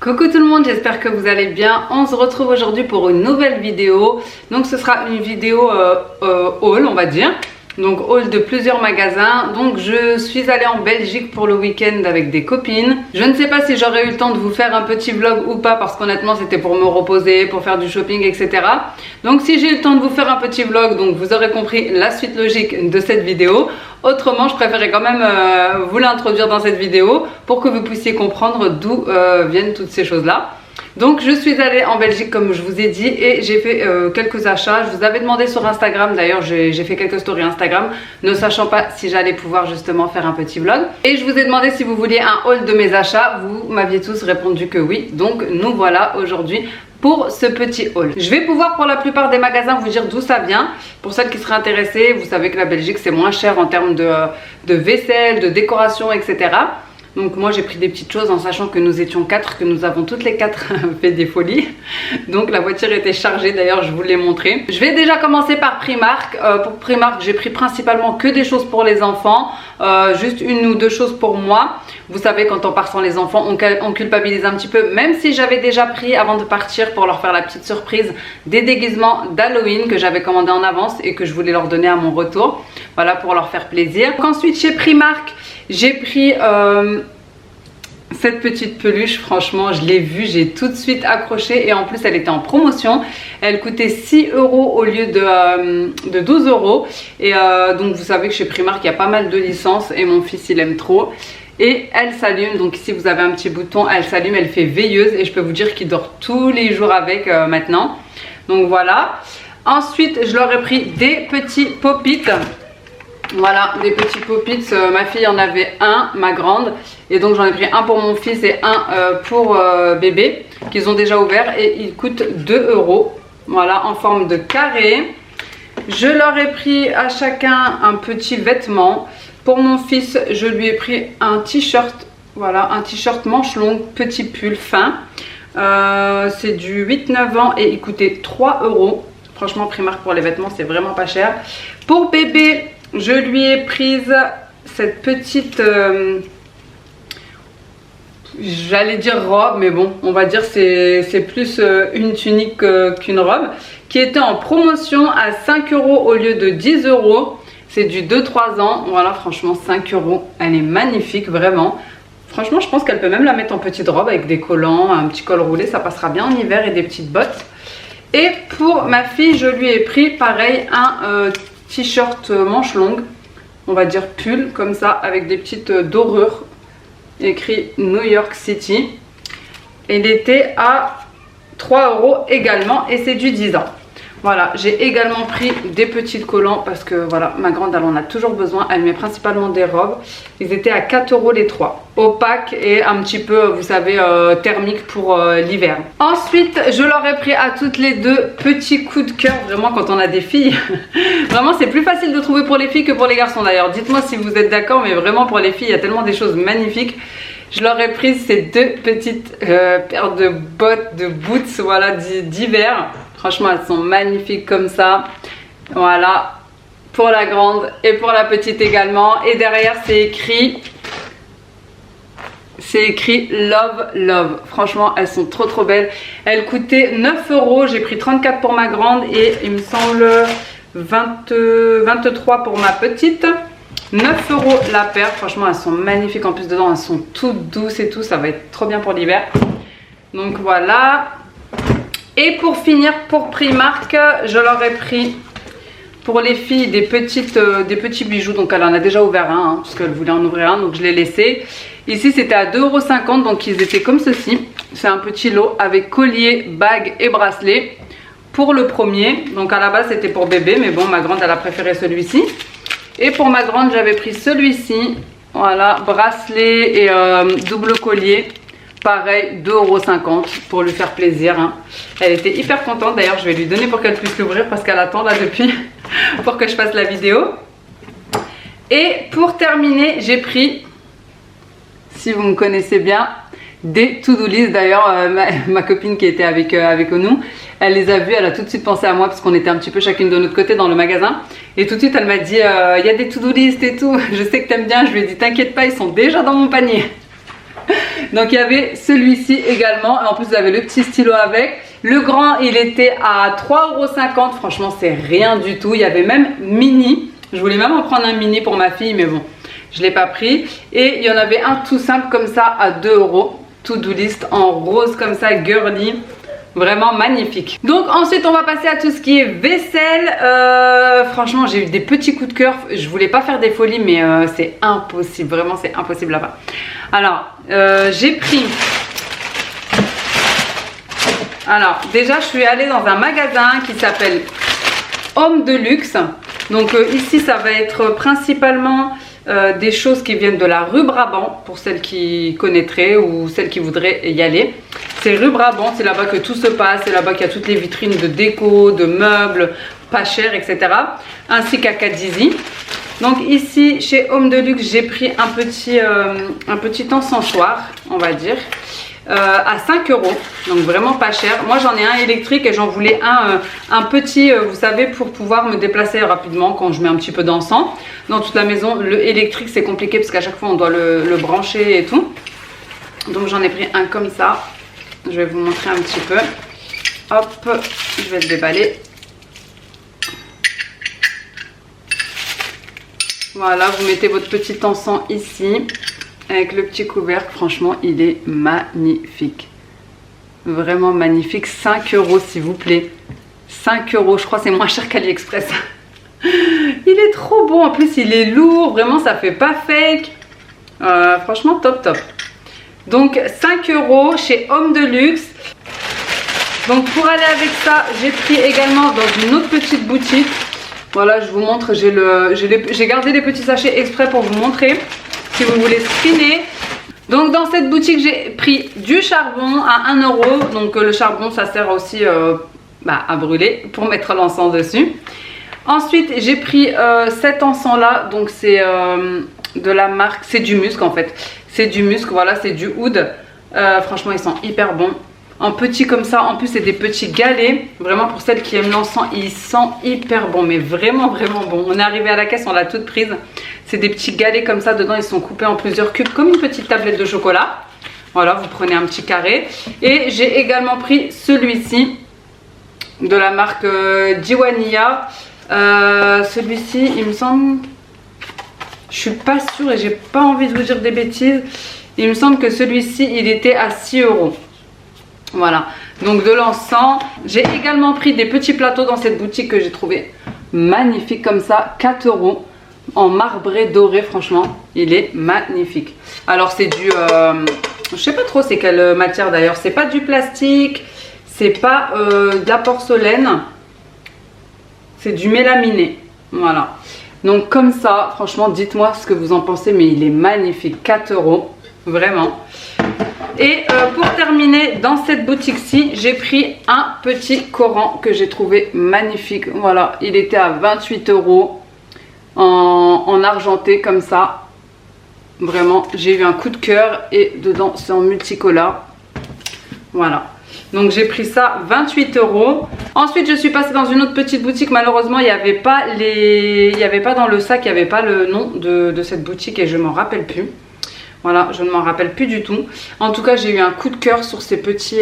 Coucou tout le monde, j'espère que vous allez bien. On se retrouve aujourd'hui pour une nouvelle vidéo. Donc ce sera une vidéo haul, on va dire. Donc haul de plusieurs magasins. Donc je suis allée en Belgique pour le week-end avec des copines. Je ne sais pas si j'aurai eu le temps de vous faire un petit vlog ou pas, parce qu'honnêtement c'était pour me reposer, pour faire du shopping, etc. Donc si j'ai eu le temps de vous faire un petit vlog, donc vous aurez compris la suite logique de cette vidéo. Autrement, je préférais quand même vous l'introduire dans cette vidéo pour que vous puissiez comprendre d'où viennent toutes ces choses-là. Donc je suis allée en Belgique comme je vous ai dit et j'ai fait quelques achats. Je vous avais demandé sur Instagram, d'ailleurs j'ai fait quelques stories Instagram, ne sachant pas si j'allais pouvoir justement faire un petit vlog. Et je vous ai demandé si vous vouliez un haul de mes achats, vous m'aviez tous répondu que oui. Donc nous voilà aujourd'hui pour ce petit haul. Je vais pouvoir pour la plupart des magasins vous dire d'où ça vient. Pour celles qui seraient intéressées, vous savez que la Belgique c'est moins cher en termes de vaisselle, de décoration, etc. Donc moi j'ai pris des petites choses en sachant que nous étions 4, que nous avons toutes les 4 fait des folies. Donc la voiture était chargée, d'ailleurs je vous l'ai montré. Je vais déjà commencer par Primark. Pour Primark j'ai pris principalement que des choses pour les enfants. Juste une ou deux choses pour moi. Vous savez, quand on part sans les enfants on culpabilise un petit peu. Même si j'avais déjà pris avant de partir pour leur faire la petite surprise des déguisements d'Halloween que j'avais commandé en avance et que je voulais leur donner à mon retour. Voilà, pour leur faire plaisir. Donc, ensuite chez Primark j'ai pris cette petite peluche. Franchement je l'ai vue, j'ai tout de suite accroché et en plus elle était en promotion. Elle coûtait 6 € au lieu de 12 €. Et donc vous savez que chez Primark il y a pas mal de licences et mon fils il aime trop. Et elle s'allume, donc ici vous avez un petit bouton, elle s'allume, elle fait veilleuse et je peux vous dire qu'il dort tous les jours avec maintenant. Donc voilà. Ensuite je leur ai pris des petits pop-it. Voilà, des petits pop-its. Ma fille en avait un, ma grande, et donc j'en ai pris un pour mon fils et un pour bébé, qu'ils ont déjà ouvert, et ils coûtent 2 €. Voilà, en forme de carré. Je leur ai pris à chacun un petit vêtement. Pour mon fils je lui ai pris un t-shirt, voilà, un t-shirt manche longue, petit pull fin. C'est du 8-9 ans et il coûtait 3 €. Franchement Primark pour les vêtements c'est vraiment pas cher. Pour bébé je lui ai prise cette petite, j'allais dire robe, mais bon, on va dire c'est plus une tunique qu'une robe, qui était en promotion à 5 € au lieu de 10 €. C'est du 2-3 ans, voilà, franchement 5 €, elle est magnifique, vraiment. Franchement, je pense qu'elle peut même la mettre en petite robe avec des collants, un petit col roulé, ça passera bien en hiver, et des petites bottes. Et pour ma fille, je lui ai pris pareil un t-shirt manche longue, on va dire pull comme ça, avec des petites dorures écrit New York City. Il était à 3 € également et c'est du 10 ans. Voilà, j'ai également pris des petits collants parce que voilà, ma grande elle en a toujours besoin, elle met principalement des robes. Ils étaient à 4 € les 3, opaques et un petit peu, vous savez, thermiques pour l'hiver. Ensuite, je leur ai pris à toutes les deux petits coups de cœur, vraiment quand on a des filles. Vraiment, c'est plus facile de trouver pour les filles que pour les garçons d'ailleurs. Dites-moi si vous êtes d'accord, mais vraiment pour les filles, il y a tellement des choses magnifiques. Je leur ai pris ces deux petites paires de bottes, de boots, voilà, d'hiver. Franchement, elles sont magnifiques comme ça. Voilà, pour la grande et pour la petite également. Et derrière, c'est écrit Love Love. Franchement, elles sont trop trop belles. Elles coûtaient 9 €. J'ai pris 34 pour ma grande et il me semble 23 pour ma petite. 9 € la paire. Franchement, elles sont magnifiques. En plus, dedans, elles sont toutes douces et tout. Ça va être trop bien pour l'hiver. Donc voilà. Et pour finir, pour Primark, je leur ai pris pour les filles des petits bijoux. Donc elle en a déjà ouvert un, hein, parce qu'elle voulait en ouvrir un, donc je l'ai laissé. Ici c'était à 2,50 €, donc ils étaient comme ceci. C'est un petit lot avec collier, bague et bracelet pour le premier. Donc à la base c'était pour bébé, mais bon, ma grande elle a préféré celui-ci. Et pour ma grande j'avais pris celui-ci. Voilà, bracelet et double collier. Pareil, 2,50 € pour lui faire plaisir, hein. Elle était hyper contente, d'ailleurs je vais lui donner pour qu'elle puisse l'ouvrir parce qu'elle attend là depuis pour que je fasse la vidéo. Et pour terminer, j'ai pris, si vous me connaissez bien, des to-do list. D'ailleurs ma copine qui était avec nous, elle les a vues, elle a tout de suite pensé à moi parce qu'on était un petit peu chacune de notre côté dans le magasin. Et tout de suite elle m'a dit, il y a des to-do list et tout, je sais que t'aimes bien. Je lui ai dit t'inquiète pas, ils sont déjà dans mon panier. Donc il y avait celui-ci également, et en plus vous avez le petit stylo avec. Le grand il était à 3,50 €, franchement c'est rien du tout. Il y avait même mini, je voulais même en prendre un mini pour ma fille mais bon, je l'ai pas pris. Et il y en avait un tout simple comme ça à 2 €, to-do list en rose comme ça, girly. Vraiment magnifique. Donc ensuite on va passer à tout ce qui est vaisselle. Franchement j'ai eu des petits coups de cœur. Je voulais pas faire des folies mais c'est impossible. Vraiment c'est impossible là-bas. Alors j'ai pris... Alors déjà je suis allée dans un magasin qui s'appelle Homme de Luxe. Donc ici ça va être principalement des choses qui viennent de la rue Brabant, pour celles qui connaîtraient ou celles qui voudraient y aller. C'est rue Brabant, c'est là-bas que tout se passe, c'est là-bas qu'il y a toutes les vitrines de déco, de meubles, pas chers, etc. Ainsi qu'à Cadizi. Donc ici, chez Homme de Luxe, j'ai pris un petit encensoir, on va dire, à 5 €. Donc vraiment pas cher. Moi j'en ai un électrique et j'en voulais un petit, vous savez, pour pouvoir me déplacer rapidement quand je mets un petit peu d'encens dans toute la maison. Le électrique c'est compliqué parce qu'à chaque fois on doit le brancher et tout. Donc j'en ai pris un comme ça. Je vais vous montrer un petit peu. Hop, je vais le déballer. Voilà, vous mettez votre petit encens ici avec le petit couvercle. Franchement, il est magnifique. Vraiment magnifique. 5 € s'il vous plaît. 5 €, je crois c'est moins cher qu'AliExpress. Il est trop beau. En plus, il est lourd. Vraiment, ça fait pas fake. Franchement, top top. Donc 5 € chez Homme de Luxe. Donc pour aller avec ça, j'ai pris également dans une autre petite boutique. Voilà, je vous montre, j'ai gardé les petits sachets exprès pour vous montrer si vous voulez screener. Donc dans cette boutique, j'ai pris du charbon à 1 €. Donc le charbon, ça sert aussi à brûler pour mettre l'encens dessus. Ensuite, j'ai pris cet encens là. Donc c'est de la marque, c'est du musc en fait. C'est du musc, voilà, c'est du oud. Franchement, ils sont hyper bons. En petit comme ça, en plus c'est des petits galets. Vraiment pour celles qui aiment l'encens, ils sont hyper bons, mais vraiment vraiment bons. On est arrivé à la caisse, on l'a toute prise. C'est des petits galets comme ça, dedans ils sont coupés en plusieurs cubes comme une petite tablette de chocolat. Voilà, vous prenez un petit carré. Et j'ai également pris celui-ci de la marque Diwania. Celui-ci, il me semble... Je suis pas sûre et j'ai pas envie de vous dire des bêtises. Il me semble que celui-ci, il était à 6 €. Voilà, donc de l'encens. J'ai également pris des petits plateaux dans cette boutique que j'ai trouvé magnifique comme ça. 4 € en marbré doré, franchement, il est magnifique. Alors c'est du... je sais pas trop c'est quelle matière d'ailleurs. C'est pas du plastique, c'est pas de la porcelaine. C'est du mélaminé, voilà. Donc comme ça, franchement, dites-moi ce que vous en pensez, mais il est magnifique. 4 €, vraiment. Et pour terminer, dans cette boutique-ci, j'ai pris un petit Coran que j'ai trouvé magnifique. Voilà, il était à 28 € en argenté comme ça. Vraiment, j'ai eu un coup de cœur et dedans, c'est en multicolore. Voilà. Donc j'ai pris ça 28 €. Ensuite je suis passée dans une autre petite boutique. Malheureusement il n'y avait pas dans le sac, il n'y avait pas le nom de cette boutique et je m'en rappelle plus. Voilà, je ne m'en rappelle plus du tout. En tout cas j'ai eu un coup de cœur sur ces petits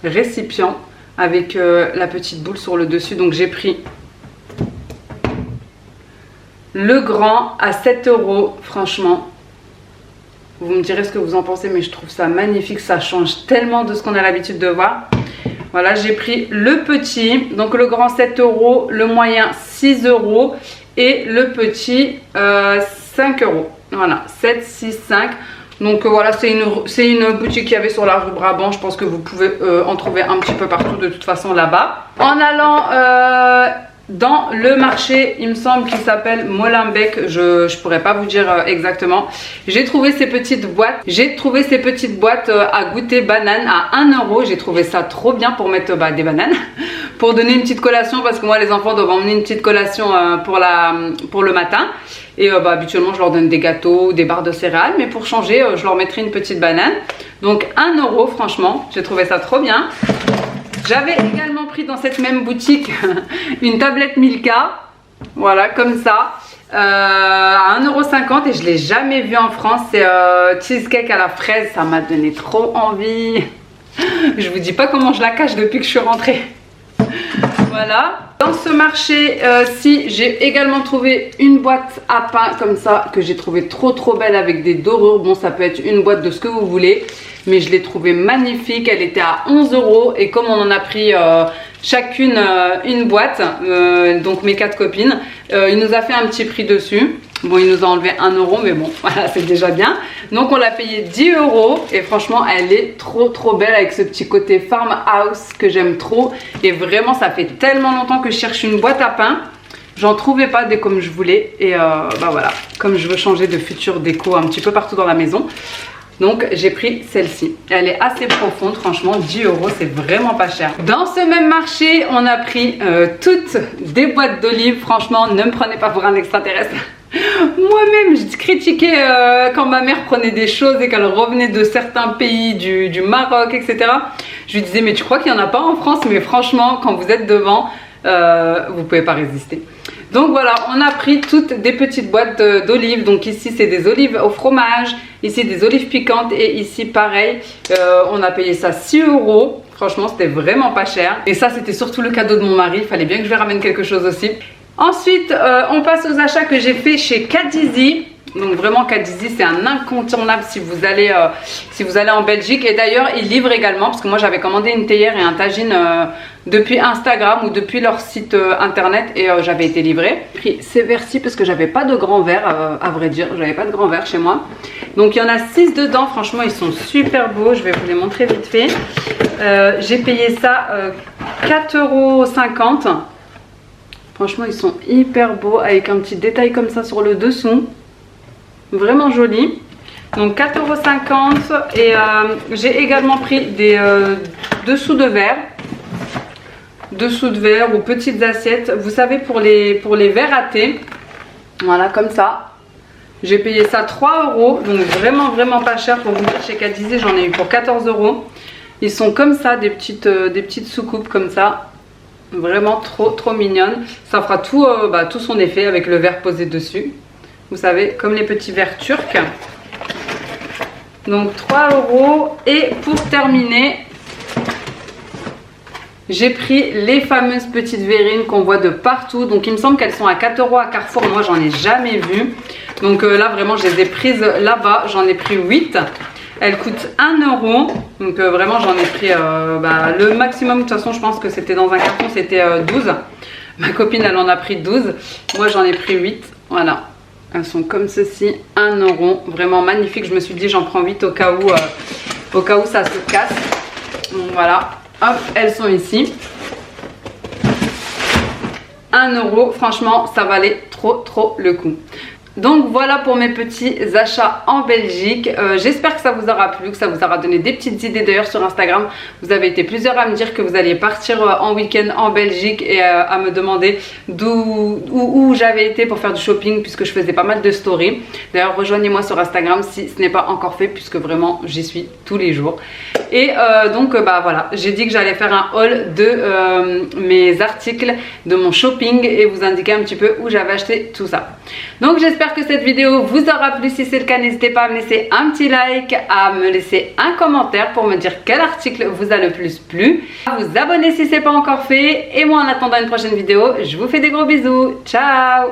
récipients avec la petite boule sur le dessus. Donc j'ai pris le grand à 7 €. Franchement, vous me direz ce que vous en pensez, mais je trouve ça magnifique. Ça change tellement de ce qu'on a l'habitude de voir. Voilà, j'ai pris le petit, donc le grand 7 €, le moyen 6 € et le petit 5 €. Voilà, 7, 6, 5. Donc voilà, c'est une boutique qu'il y avait sur la rue Brabant. Je pense que vous pouvez en trouver un petit peu partout de toute façon là-bas. En allant dans le marché, il me semble qu'il s'appelle Molenbeek, je pourrais pas vous dire exactement. J'ai trouvé ces petites boîtes. À goûter banane à 1 €. J'ai trouvé ça trop bien pour mettre des bananes. Pour donner une petite collation, parce que moi les enfants doivent emmener une petite collation pour le matin. Et habituellement je leur donne des gâteaux, des barres de céréales, mais pour changer je leur mettrai une petite banane. Donc 1 €, franchement, j'ai trouvé ça trop bien. J'avais également pris dans cette même boutique une tablette Milka, voilà, comme ça, à 1,50 € et je ne l'ai jamais vue en France. C'est cheesecake à la fraise, ça m'a donné trop envie. Je vous dis pas comment je la cache depuis que je suis rentrée. Voilà. Dans ce marché-ci, j'ai également trouvé une boîte à pain comme ça que j'ai trouvé trop belle avec des dorures. Bon, ça peut être une boîte de ce que vous voulez, mais je l'ai trouvée magnifique. Elle était à 11 € et comme on en a pris chacune une boîte, donc mes 4 copines, il nous a fait un petit prix dessus. Bon, il nous a enlevé 1 €, mais bon, voilà, c'est déjà bien. Donc on l'a payé 10 € et franchement, elle est trop belle avec ce petit côté farmhouse que j'aime trop. Et vraiment, ça fait tellement longtemps que je cherche une boîte à pain. J'en trouvais pas des comme je voulais. Et voilà, comme je veux changer de future déco un petit peu partout dans la maison. Donc j'ai pris celle-ci. Elle est assez profonde, franchement 10 €, c'est vraiment pas cher. Dans ce même marché, on a pris toutes des boîtes d'olives. Franchement, ne me prenez pas pour un extraterrestre. Moi-même, je critiquais quand ma mère prenait des choses et qu'elle revenait de certains pays, du Maroc, etc. Je lui disais, mais tu crois qu'il n'y en a pas en France? Mais franchement, quand vous êtes devant, vous pouvez pas résister. Donc voilà, on a pris toutes des petites boîtes d'olives. Donc ici, c'est des olives au fromage. Ici, des olives piquantes. Et ici, pareil, on a payé ça 6 €. Franchement, c'était vraiment pas cher. Et ça, c'était surtout le cadeau de mon mari. Il fallait bien que je lui ramène quelque chose aussi. Ensuite, on passe aux achats que j'ai fait chez Cadizi. Donc vraiment, Cadizi, c'est un incontournable si vous allez en Belgique. Et d'ailleurs, ils livrent également, parce que moi, j'avais commandé une théière et un tagine depuis Instagram ou depuis leur site internet et j'avais été livrée. J'ai pris ces verres-ci parce que j'avais pas de grand verre, à vrai dire. J'avais pas de grand verre chez moi. Donc, il y en a 6 dedans. Franchement, ils sont super beaux. Je vais vous les montrer vite fait. J'ai payé ça 4,50 €. Franchement, ils sont hyper beaux avec un petit détail comme ça sur le dessous. Vraiment joli. Donc 4,50 € et j'ai également pris des dessous de verre. Dessous de verre ou petites assiettes. Vous savez, pour les verres à thé. Voilà, comme ça. J'ai payé ça 3 €. Donc vraiment pas cher. Pour vous dire, chez Cadizi, j'en ai eu pour 14 €. Ils sont comme ça, des petites soucoupes comme ça. Vraiment trop mignonne. Ça fera tout son effet avec le verre posé dessus. Vous savez, comme les petits verres turcs. Donc 3 €. Et pour terminer, j'ai pris les fameuses petites verrines qu'on voit de partout. Donc il me semble qu'elles sont à 4 € à Carrefour. Moi, j'en ai jamais vu. Donc là, vraiment, je les ai prises là-bas. J'en ai pris 8. Elle coûte 1 €. Donc vraiment, j'en ai pris le maximum. De toute façon, je pense que c'était dans un carton, c'était 12. Ma copine, elle en a pris 12. Moi, j'en ai pris 8. Voilà. Elles sont comme ceci, 1 €. Vraiment magnifique. Je me suis dit, j'en prends 8 au cas où ça se casse. Donc voilà. Hop, elles sont ici. 1 €. Franchement, ça valait trop le coup. Donc voilà pour mes petits achats en Belgique. J'espère que ça vous aura plu, que ça vous aura donné des petites idées. D'ailleurs sur Instagram, vous avez été plusieurs à me dire que vous alliez partir en week-end en Belgique et à me demander où j'avais été pour faire du shopping puisque je faisais pas mal de stories. D'ailleurs rejoignez-moi sur Instagram si ce n'est pas encore fait puisque vraiment j'y suis tous les jours. Et donc voilà, j'ai dit que j'allais faire un haul de mes articles, de mon shopping et vous indiquer un petit peu où j'avais acheté tout ça. Donc j'espère que cette vidéo vous aura plu. Si c'est le cas, n'hésitez pas à me laisser un petit like, à me laisser un commentaire pour me dire quel article vous a le plus plu, à vous abonner si ce n'est pas encore fait. Et moi en attendant une prochaine vidéo, je vous fais des gros bisous. Ciao!